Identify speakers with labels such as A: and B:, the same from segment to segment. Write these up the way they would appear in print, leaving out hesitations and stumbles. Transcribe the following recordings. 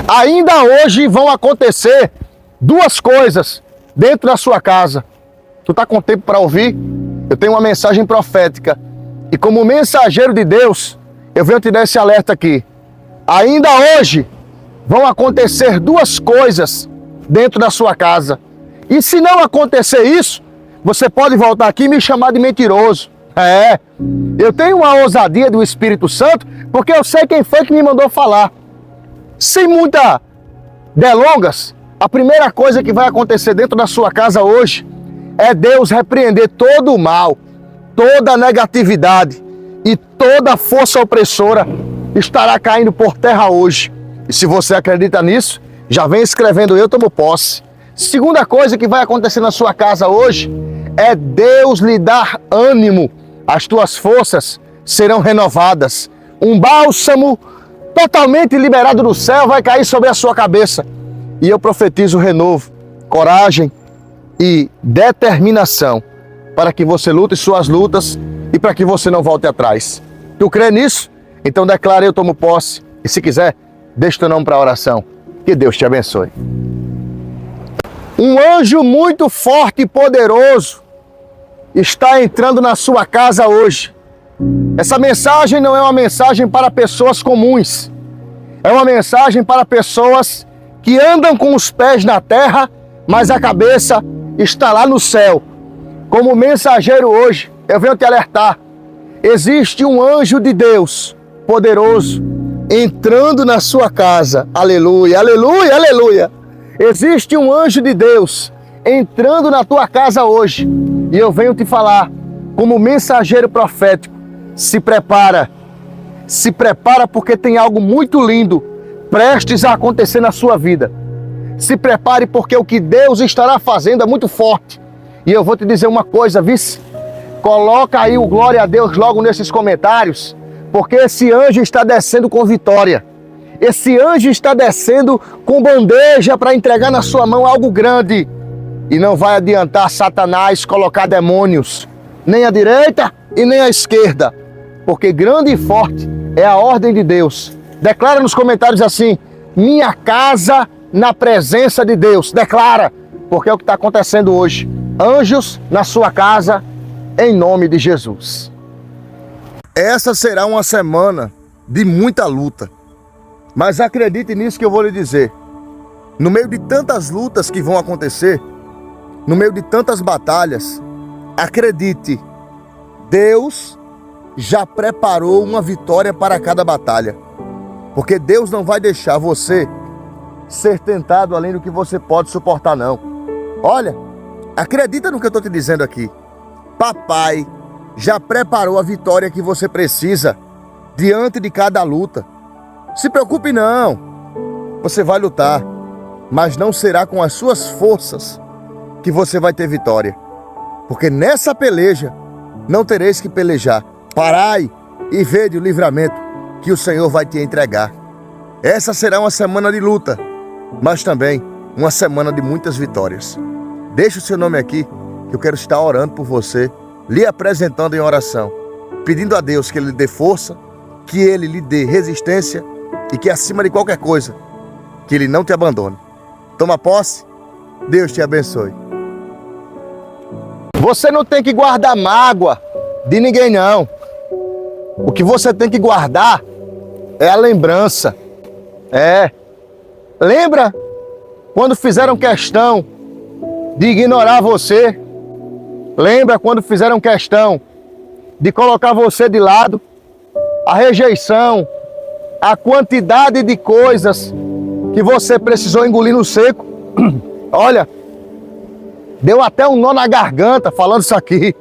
A: Ainda hoje vão acontecer duas coisas dentro da sua casa. Tu tá com tempo para ouvir? Eu tenho uma mensagem profética. E como mensageiro de Deus, eu venho te dar esse alerta aqui. Ainda hoje vão acontecer duas coisas dentro da sua casa. E se não acontecer isso, você pode voltar aqui e me chamar de mentiroso. Eu tenho uma ousadia do Espírito Santo, porque eu sei quem foi que me mandou falar. Sem muita delongas, a primeira coisa que vai acontecer dentro da sua casa hoje é Deus repreender todo o mal, toda a negatividade e toda a força opressora estará caindo por terra hoje. E se você acredita nisso, já vem escrevendo eu tomo posse. Segunda coisa que vai acontecer na sua casa hoje é Deus lhe dar ânimo. As tuas forças serão renovadas. Um bálsamo totalmente liberado do céu vai cair sobre a sua cabeça. E eu profetizo renovo, coragem e determinação para que você lute suas lutas e para que você não volte atrás. Tu crê nisso? Então declara eu tomo posse. E se quiser, deixa teu nome para a oração. Que Deus te abençoe. Um anjo muito forte e poderoso está entrando na sua casa hoje. Essa mensagem não é uma mensagem para pessoas comuns. É uma mensagem para pessoas que andam com os pés na terra, mas a cabeça está lá no céu. Como mensageiro hoje, eu venho te alertar. Existe um anjo de Deus poderoso entrando na sua casa. Aleluia, aleluia, aleluia. Existe um anjo de Deus entrando na tua casa hoje. E eu venho te falar, como mensageiro profético, se prepara porque tem algo muito lindo prestes a acontecer na sua vida. Se prepare porque o que Deus estará fazendo é muito forte. E eu vou te dizer uma coisa, vice. Coloca aí o glória a Deus logo nesses comentários, porque esse anjo está descendo com vitória. Esse anjo está descendo com bandeja para entregar na sua mão algo grande. E não vai adiantar Satanás colocar demônios, nem à direita e nem à esquerda, porque grande e forte é a ordem de Deus. Declara nos comentários assim: minha casa na presença de Deus. Declara, porque é o que está acontecendo hoje. Anjos na sua casa, em nome de Jesus. Essa será uma semana de muita luta. Mas acredite nisso que eu vou lhe dizer. No meio de tantas lutas que vão acontecer, no meio de tantas batalhas, acredite, Deus já preparou uma vitória para cada batalha. Porque Deus não vai deixar você ser tentado além do que você pode suportar, não. Olha, acredita no que eu estou te dizendo aqui. Papai já preparou a vitória que você precisa diante de cada luta. Se preocupe não, você vai lutar, mas não será com as suas forças que você vai ter vitória. Porque nessa peleja não tereis que pelejar. Parai e vede o livramento que o Senhor vai te entregar. Essa será uma semana de luta, mas também uma semana de muitas vitórias. Deixa o seu nome aqui, que eu quero estar orando por você, lhe apresentando em oração, pedindo a Deus que Ele lhe dê força, que Ele lhe dê resistência e que acima de qualquer coisa, que Ele não te abandone. Toma posse, Deus te abençoe. Você não tem que guardar mágoa de ninguém não. O que você tem que guardar é a lembrança. Lembra quando fizeram questão de ignorar você? Lembra quando fizeram questão de colocar você de lado? A rejeição, a quantidade de coisas que você precisou engolir no seco. Olha, deu até um nó na garganta falando isso aqui.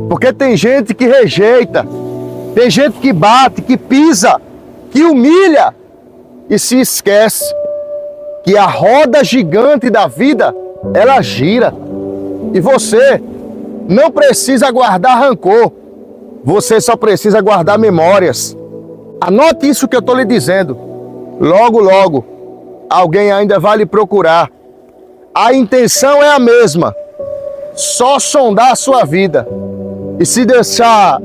A: Porque tem gente que rejeita, tem gente que bate, que pisa, que humilha e se esquece que a roda gigante da vida, ela gira. E você não precisa guardar rancor, você só precisa guardar memórias. Anote isso que eu estou lhe dizendo. Logo, logo, alguém ainda vai lhe procurar. A intenção é a mesma, só sondar a sua vida. E se deixar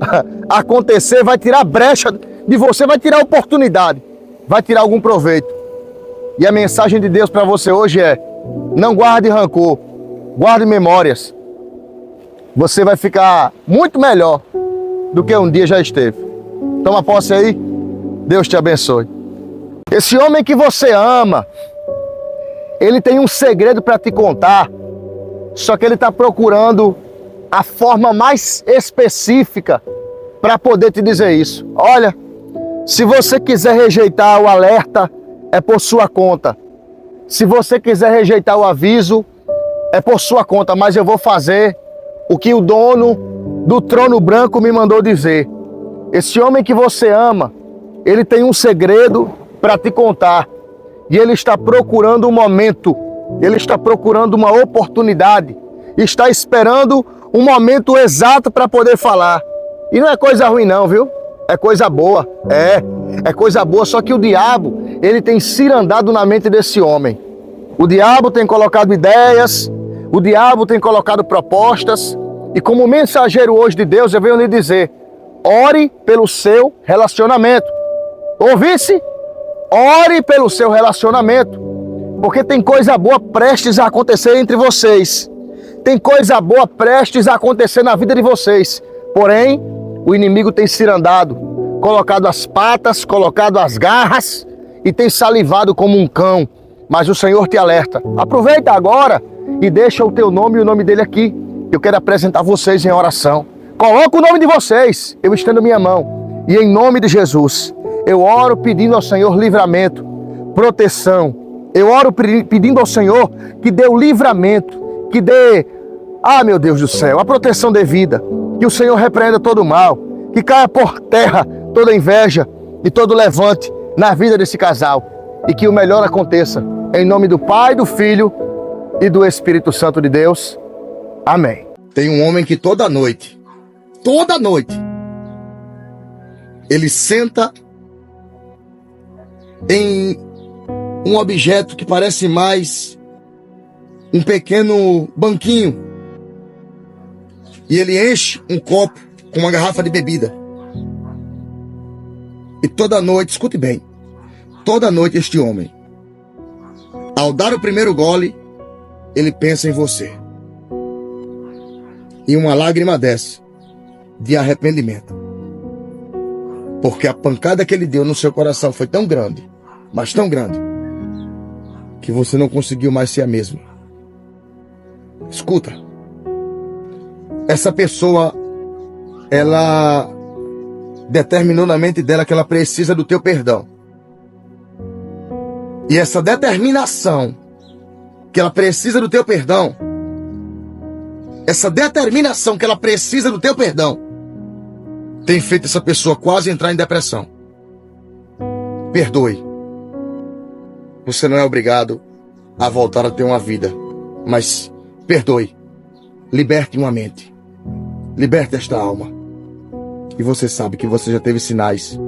A: acontecer, vai tirar brecha de você, vai tirar oportunidade, vai tirar algum proveito. E a mensagem de Deus para você hoje é: não guarde rancor, guarde memórias. Você vai ficar muito melhor do que um dia já esteve. Toma posse aí. Deus te abençoe. Esse homem que você ama, ele tem um segredo para te contar, só que ele está procurando a forma mais específica para poder te dizer isso. Olha, se você quiser rejeitar o alerta, é por sua conta. Se você quiser rejeitar o aviso, é por sua conta, mas eu vou fazer o que o dono do trono branco me mandou dizer. Esse homem que você ama, ele tem um segredo para te contar. E ele está procurando um momento, ele está procurando uma oportunidade, está esperando um momento exato para poder falar. E não é coisa ruim não, viu? É coisa boa, é coisa boa, só que o diabo, ele tem cirandado na mente desse homem. O diabo tem colocado ideias, o diabo tem colocado propostas, e como mensageiro hoje de Deus, eu venho lhe dizer: ore pelo seu relacionamento. Ouvisse? Ore pelo seu relacionamento, porque tem coisa boa prestes a acontecer entre vocês. Tem coisa boa prestes a acontecer na vida de vocês. Porém, o inimigo tem cirandado, colocado as patas, colocado as garras e tem salivado como um cão. Mas o Senhor te alerta. Aproveita agora e deixa o teu nome e o nome dele aqui. Eu quero apresentar vocês em oração. Coloca o nome de vocês. Eu estendo minha mão. E em nome de Jesus, eu oro pedindo ao Senhor livramento, proteção. Eu oro pedindo ao Senhor que dê o livramento, que dê, meu Deus do céu, a proteção devida. Que o Senhor repreenda todo o mal, que caia por terra toda inveja e todo levante na vida desse casal. E que o melhor aconteça. Em nome do Pai, do Filho e do Espírito Santo de Deus. Amém. Tem um homem que toda noite, ele senta em um objeto que parece mais um pequeno banquinho. E ele enche um copo com uma garrafa de bebida. E toda noite, escute bem, toda noite este homem, ao dar o primeiro gole, ele pensa em você. E uma lágrima desce de arrependimento. Porque a pancada que ele deu no seu coração foi tão grande, mas tão grande, que você não conseguiu mais ser a mesma. Escuta. Essa pessoa, ela determinou na mente dela que ela precisa do teu perdão. E essa determinação que ela precisa do teu perdão, tem feito essa pessoa quase entrar em depressão. Perdoe. Você não é obrigado a voltar a ter uma vida, mas perdoe. Liberte uma mente. Liberte esta alma. E você sabe que você já teve sinais,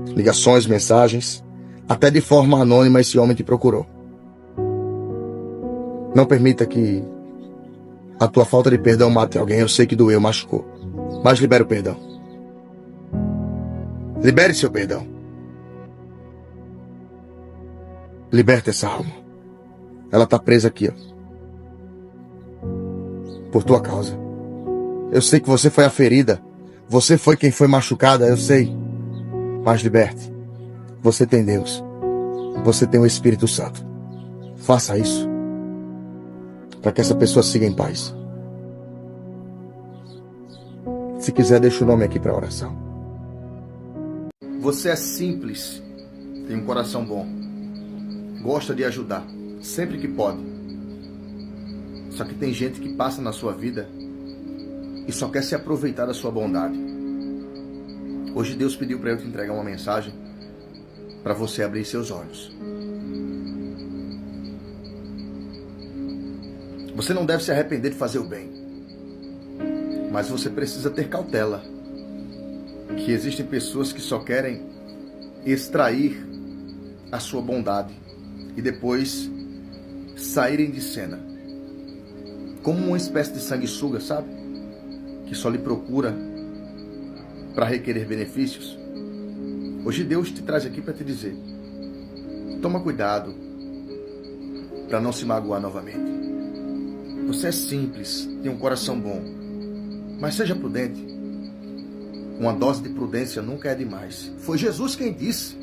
A: ligações, mensagens, até de forma anônima esse homem te procurou. Não permita que a tua falta de perdão mate alguém. Eu sei que doeu, machucou, mas libere o perdão. Libere seu perdão. Liberte essa alma. Ela está presa aqui, ó, por tua causa. Eu sei que você foi a ferida. Você foi quem foi machucada, eu sei. Mas liberte. Você tem Deus. Você tem o Espírito Santo. Faça isso, para que essa pessoa siga em paz. Se quiser, deixa o nome aqui para oração. Você é simples, tem um coração bom, gosta de ajudar, sempre que pode. Só que tem gente que passa na sua vida e só quer se aproveitar da sua bondade. Hoje Deus pediu para eu te entregar uma mensagem para você abrir seus olhos. Você não deve se arrepender de fazer o bem, mas você precisa ter cautela, que existem pessoas que só querem extrair a sua bondade e depois saírem de cena, como uma espécie de sanguessuga, sabe? Que só lhe procura para requerer benefícios. Hoje Deus te traz aqui para te dizer: toma cuidado para não se magoar novamente. Você é simples, tem um coração bom, mas seja prudente. Uma dose de prudência nunca é demais. Foi Jesus quem disse: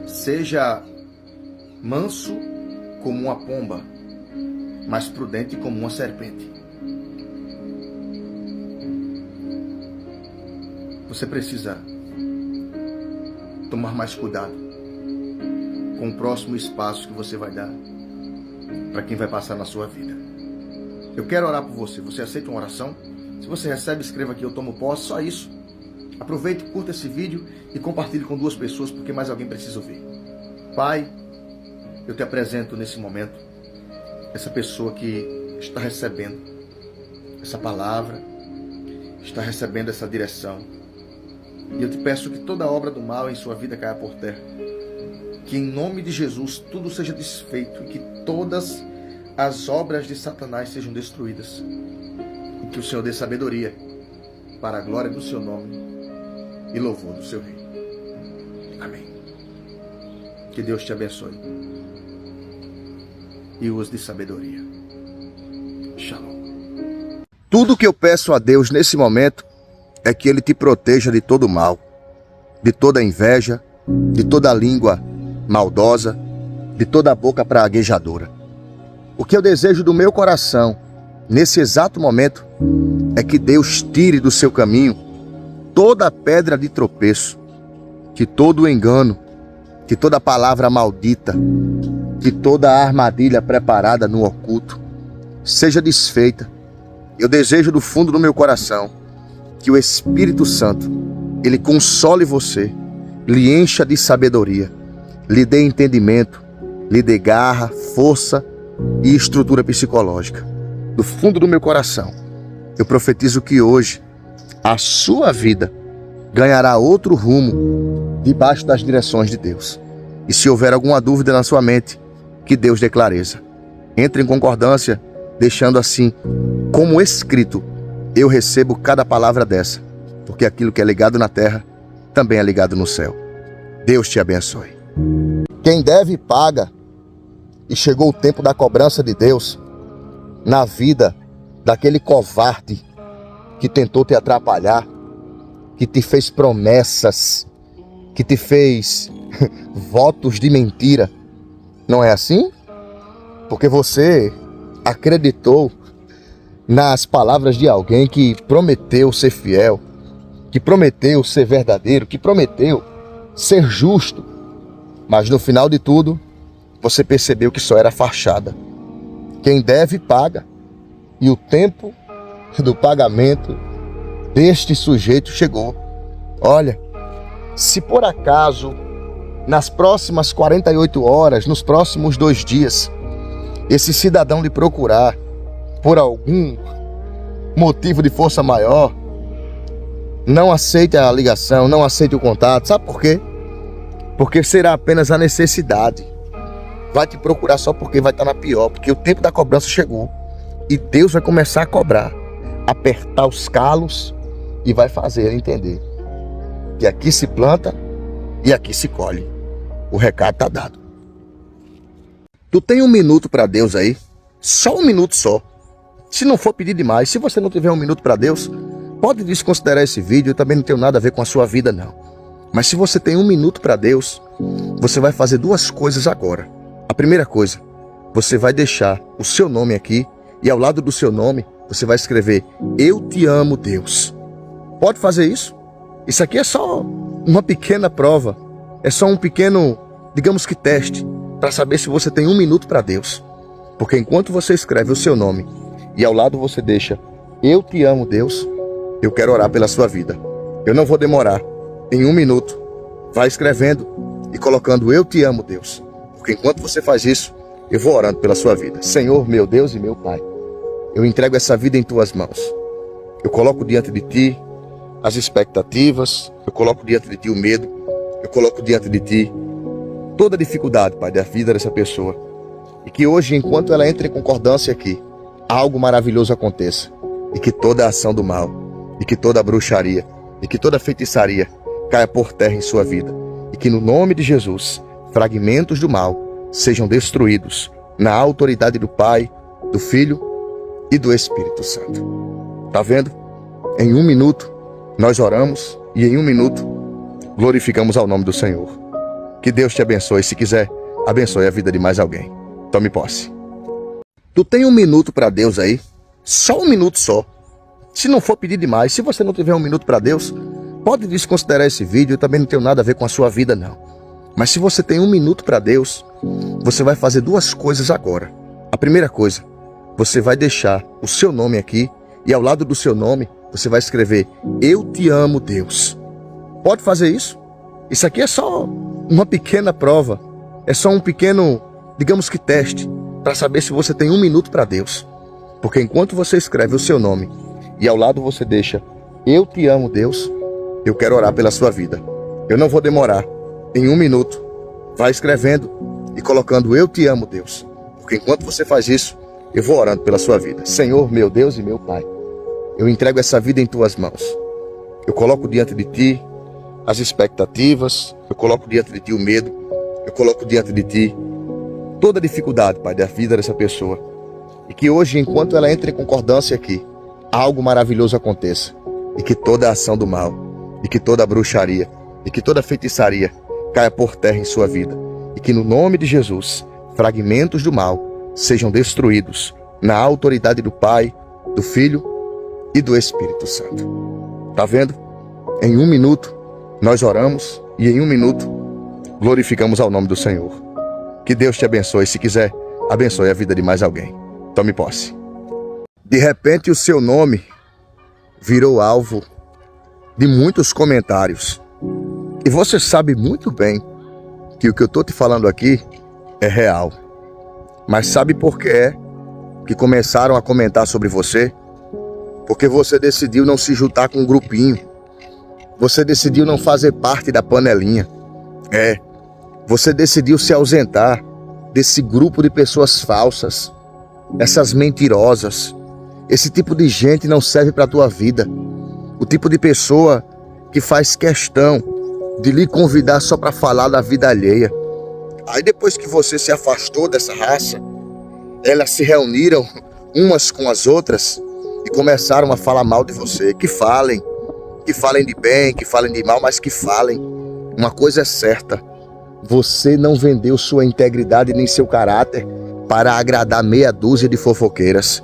A: seja manso como uma pomba, mas prudente como uma serpente. Você precisa tomar mais cuidado com o próximo espaço que você vai dar para quem vai passar na sua vida. Eu quero orar por você. Você aceita uma oração? Se você recebe, escreva aqui: eu tomo posse. Só isso. Aproveite, curta esse vídeo e compartilhe com 2 pessoas, porque mais alguém precisa ouvir. Pai, eu te apresento nesse momento essa pessoa que está recebendo essa palavra, está recebendo essa direção. E eu te peço que toda obra do mal em sua vida caia por terra. Que em nome de Jesus tudo seja desfeito e que todas as obras de Satanás sejam destruídas. E que o Senhor dê sabedoria para a glória do seu nome e louvor do seu reino. Amém. Que Deus te abençoe e use de sabedoria. Shalom. Tudo que eu peço a Deus nesse momento é que Ele te proteja de todo mal, de toda inveja, de toda língua maldosa, de toda boca praguejadora. O que eu desejo do meu coração, nesse exato momento, é que Deus tire do seu caminho toda pedra de tropeço, que todo engano, que toda palavra maldita, que toda armadilha preparada no oculto seja desfeita. Eu desejo do fundo do meu coração que o Espírito Santo, Ele console você, lhe encha de sabedoria, lhe dê entendimento, lhe dê garra, força e estrutura psicológica. Do fundo do meu coração, eu profetizo que hoje a sua vida ganhará outro rumo debaixo das direções de Deus. E se houver alguma dúvida na sua mente, que Deus dê clareza. Entre em concordância, deixando assim, como escrito, eu recebo cada palavra dessa, porque aquilo que é ligado na terra também é ligado no céu. Deus te abençoe. Quem deve, paga. E chegou o tempo da cobrança de Deus na vida daquele covarde que tentou te atrapalhar, que te fez promessas, que te fez votos de mentira. Não é assim? Porque você acreditou nas palavras de alguém que prometeu ser fiel, que prometeu ser verdadeiro, que prometeu ser justo. Mas no final de tudo, você percebeu que só era fachada. Quem deve, paga. E o tempo do pagamento deste sujeito chegou. Olha, se por acaso, nas próximas 48 horas, nos próximos 2 dias, esse cidadão lhe procurar por algum motivo de força maior, não aceite a ligação, não aceite o contato. Sabe por quê? Porque será apenas a necessidade. Vai te procurar só porque vai estar na pior, porque o tempo da cobrança chegou. E Deus vai começar a cobrar, apertar os calos e vai fazer ele entender que aqui se planta e aqui se colhe. O recado está dado. Tu tem 1 minuto para Deus aí? Só 1 minuto só. Se não for pedir demais, se você não tiver 1 minuto para Deus, pode desconsiderar esse vídeo. Eu também não tenho nada a ver com a sua vida, não. Mas se você tem 1 minuto para Deus, você vai fazer 2 coisas agora. A primeira coisa, você vai deixar o seu nome aqui e ao lado do seu nome, você vai escrever: eu te amo, Deus. Pode fazer isso? Isso aqui é só uma pequena prova. É só um pequeno, digamos que teste, para saber se você tem 1 minuto para Deus. Porque enquanto você escreve o seu nome e ao lado você deixa: eu te amo, Deus, eu quero orar pela sua vida. Eu não vou demorar. Em 1 minuto, vai escrevendo e colocando: eu te amo, Deus. Porque enquanto você faz isso, eu vou orando pela sua vida. Senhor, meu Deus e meu Pai, eu entrego essa vida em tuas mãos. Eu coloco diante de ti as expectativas, eu coloco diante de ti o medo, eu coloco diante de ti toda a dificuldade, Pai, da vida dessa pessoa. E que hoje, enquanto ela entra em concordância aqui, algo maravilhoso aconteça. E que toda a ação do mal, e que toda a bruxaria, e que toda a feitiçaria caia por terra em sua vida. E que no nome de Jesus, fragmentos do mal sejam destruídos na autoridade do Pai, do Filho e do Espírito Santo. Tá vendo? Em 1 minuto nós oramos e em 1 minuto glorificamos ao nome do Senhor. Que Deus te abençoe. Se quiser, abençoe a vida de mais alguém. Tome posse. Tu tem 1 minuto para Deus aí? Só 1 minuto só. Se não for pedir demais, se você não tiver 1 minuto para Deus, pode desconsiderar esse vídeo. Eu também não tenho nada a ver com a sua vida, não. Mas se você tem 1 minuto para Deus, você vai fazer 2 coisas agora. A primeira coisa, você vai deixar o seu nome aqui e ao lado do seu nome, você vai escrever: Eu te amo, Deus. Pode fazer isso? Isso aqui é só uma pequena prova. É só um pequeno, digamos que teste, para saber se você tem 1 minuto para Deus. Porque enquanto você escreve o seu nome e ao lado você deixa: Eu te amo, Deus, eu quero orar pela sua vida. Eu não vou demorar. Em 1 minuto, vai escrevendo e colocando: Eu te amo, Deus. Porque enquanto você faz isso, eu vou orando pela sua vida. Senhor, meu Deus e meu Pai, eu entrego essa vida em tuas mãos. Eu coloco diante de ti as expectativas, eu coloco diante de ti o medo, eu coloco diante de ti toda a dificuldade, Pai, da vida dessa pessoa. E que hoje, enquanto ela entra em concordância aqui, algo maravilhoso aconteça. E que toda a ação do mal, e que toda a bruxaria, e que toda a feitiçaria caia por terra em sua vida. E que no nome de Jesus, fragmentos do mal sejam destruídos na autoridade do Pai, do Filho e do Espírito Santo. Tá vendo? Em 1 minuto nós oramos e em 1 minuto glorificamos ao nome do Senhor. Que Deus te abençoe. Se quiser, abençoe a vida de mais alguém. Tome posse. De repente o seu nome virou alvo de muitos comentários. E você sabe muito bem que o que eu estou te falando aqui é real. Mas sabe por que é que começaram a comentar sobre você? Porque você decidiu não se juntar com um grupinho. Você decidiu não fazer parte da panelinha. Você decidiu se ausentar desse grupo de pessoas falsas, essas mentirosas. Esse tipo de gente não serve para a tua vida. O tipo de pessoa que faz questão de lhe convidar só para falar da vida alheia. Aí depois que você se afastou dessa raça, elas se reuniram umas com as outras e começaram a falar mal de você. Que falem de bem, que falem de mal, mas que falem. Uma coisa é certa: você não vendeu sua integridade nem seu caráter para agradar meia dúzia de fofoqueiras.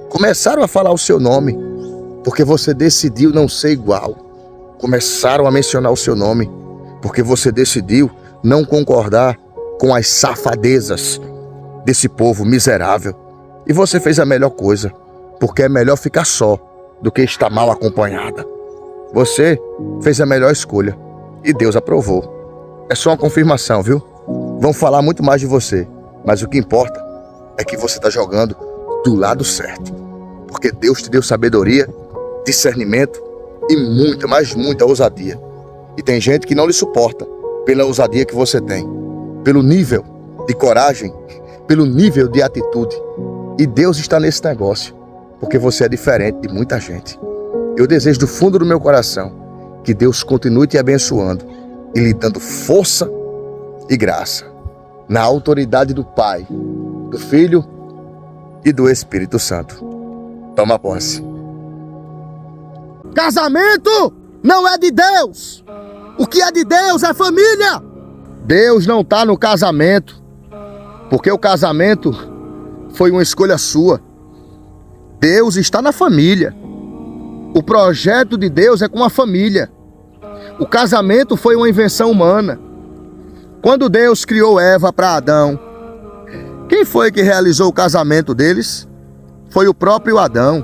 A: Começaram a falar o seu nome porque você decidiu não ser igual. Começaram a mencionar o seu nome porque você decidiu não concordar com as safadezas desse povo miserável. E você fez a melhor coisa, porque é melhor ficar só do que estar mal acompanhada. Você fez a melhor escolha e Deus aprovou. É só uma confirmação, viu? Vão falar muito mais de você, mas o que importa é que você está jogando do lado certo. Porque Deus te deu sabedoria, discernimento e muita, mas muita ousadia. E tem gente que não lhe suporta pela ousadia que você tem, pelo nível de coragem, pelo nível de atitude. E Deus está nesse negócio, porque você é diferente de muita gente. Eu desejo do fundo do meu coração que Deus continue te abençoando e lhe dando força e graça, na autoridade do Pai, do Filho e do Espírito Santo. Toma posse. Casamento não é de Deus. O que é de Deus é família. Deus não está no casamento, porque o casamento foi uma escolha sua. Deus está na família. O projeto de Deus é com a família. O casamento foi uma invenção humana. Quando Deus criou Eva para Adão, quem foi que realizou o casamento deles? Foi o próprio Adão.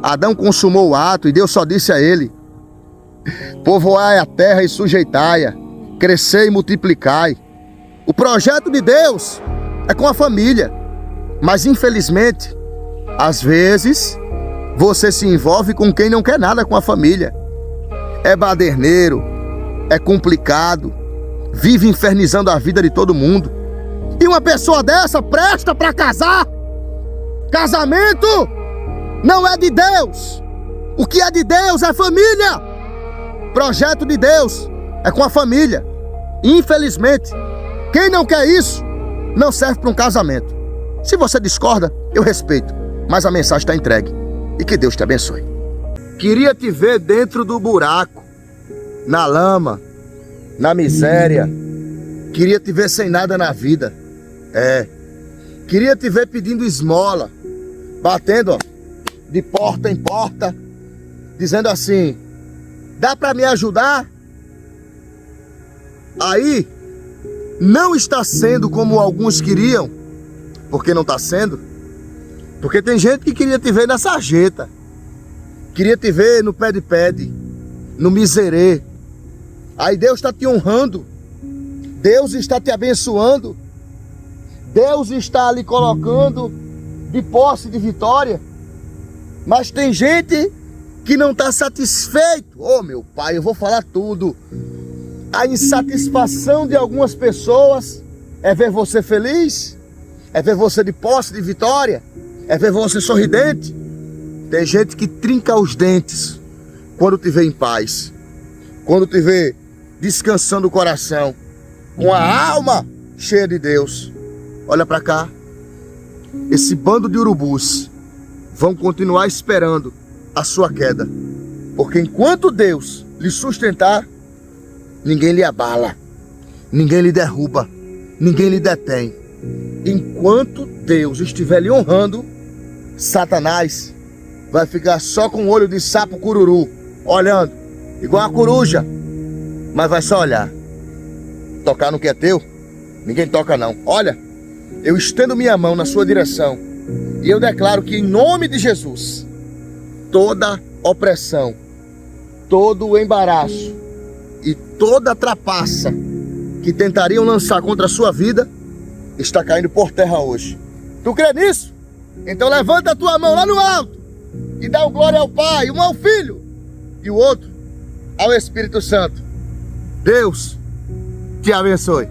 A: Adão consumou o ato e Deus só disse a ele: povoai a terra e sujeitai-a, crescei e multiplicai. O projeto de Deus é com a família. Mas infelizmente, às vezes, você se envolve com quem não quer nada com a família. É baderneiro, é complicado, vive infernizando a vida de todo mundo. E uma pessoa dessa presta para casar? Casamento não é de Deus. O que é de Deus é família. Projeto de Deus é com a família. Infelizmente, quem não quer isso não serve para um casamento. Se você discorda, eu respeito, mas a mensagem está entregue. E que Deus te abençoe. Queria te ver dentro do buraco, na lama, na miséria. Queria te ver sem nada na vida. Queria te ver pedindo esmola, batendo, ó, de porta em porta, dizendo assim: dá para me ajudar? Aí, não está sendo como alguns queriam. Por que não está sendo? Porque tem gente que queria te ver na sarjeta, queria te ver no pede-pede, no miserê. Aí Deus está te honrando, Deus está te abençoando, Deus está lhe colocando de posse de vitória. Mas tem gente que não está satisfeito. Oh, meu pai, eu vou falar tudo. A insatisfação de algumas pessoas é ver você feliz, é ver você de posse de vitória, é ver você sorridente. Tem gente que trinca os dentes quando te vê em paz, quando te vê descansando o coração, com a alma cheia de Deus. Olha para cá, esse bando de urubus vão continuar esperando a sua queda, porque enquanto Deus lhe sustentar, ninguém lhe abala, ninguém lhe derruba, ninguém lhe detém. Enquanto Deus estiver lhe honrando, Satanás vai ficar só com o olho de sapo cururu, olhando, igual a coruja, mas vai só olhar. Tocar no que é teu, ninguém toca não. Olha, eu estendo minha mão na sua direção e eu declaro que em nome de Jesus, toda opressão, todo embaraço e toda trapaça que tentariam lançar contra a sua vida está caindo por terra hoje. Tu crê nisso? Então levanta a tua mão lá no alto e dá um glória ao Pai, um ao Filho e o outro ao Espírito Santo. Deus te abençoe.